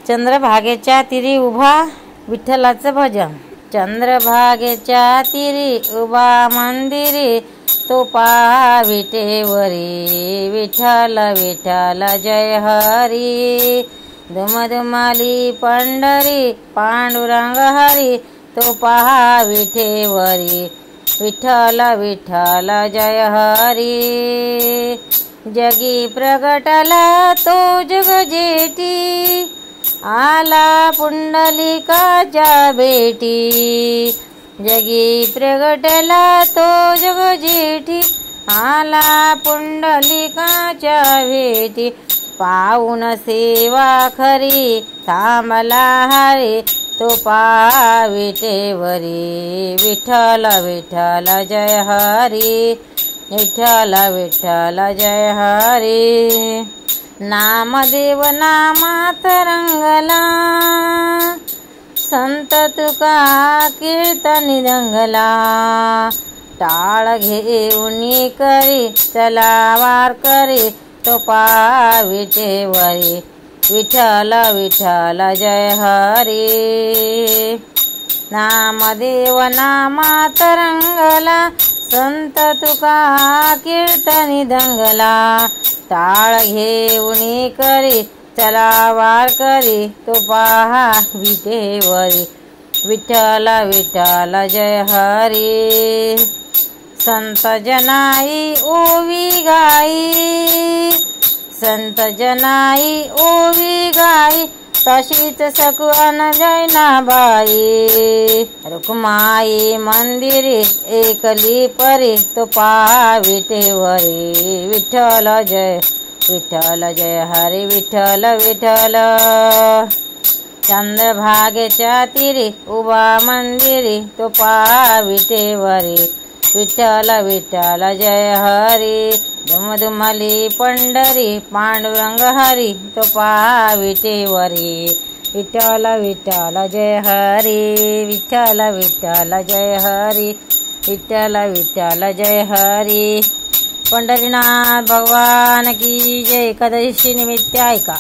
चंद्रभागेच्या तीरी उभा विठ्ठलाचं भजन. चंद्रभागेच्या तीरी उभा मंदिरी तो पहा विटेवरी. विठ्ठल विठ्ठल जय हरी. दुमदुमाली पंढरी पांडुरंग हरी तो पहा विठेवरी. विठ्ठल विठ्ठल जय हरी. जगी प्रगटला तो जग जेठी आला पुंडलिकाच्या भेटी. जगी प्रगटला तो जग जेठी आला पुंडलिकाच्या भेटी. पाऊन सेवा खरी थांबला हरी तो पहा विटेवरी. विठ्ठल विठ्ठल जय हरी. विठ्ठल विठ्ठल जय हरी. नामदेव नामात रंगला संत तुका कीर्तनी रंगला. टाळ घेऊनी करी चला वार करी तो पहा विटेवरी. विठ्ठल विठ्ठल जय हरी. नामदेव नामात रंगला संत तुका कीर्तनी दंगला. टाळ घेऊनी करी चला वार करी तो पहा विटेवरी. विठ्ठल विठ्ठल जय हरी. संत जनाई ओवी गाई संत जनाई ओवी गाई तशीच सकुवन जैनाबाई. रुक्माई मंदिरी एकली परी तो पहा विटेवरी. विठ्ठल जय विठ्ठल जय हरी. विठ्ठल विठ्ठल. चंद्रभागेच्या तीरी उभा मंदिरी तो पहा विटेवरी. विठ्ठल विठ्ठल जय हरी. दुमदुमाली पंढरी पांडुरंग हरी तो पहा विटेवरी. विठ्ठल विठ्ठल जय हरी. विठ्ठल विठ्ठल जय हरी. विठ्ठल विठ्ठल जय हरी. पंढरीनाथ भगवान की जय. एकादशी निमित्त ऐका.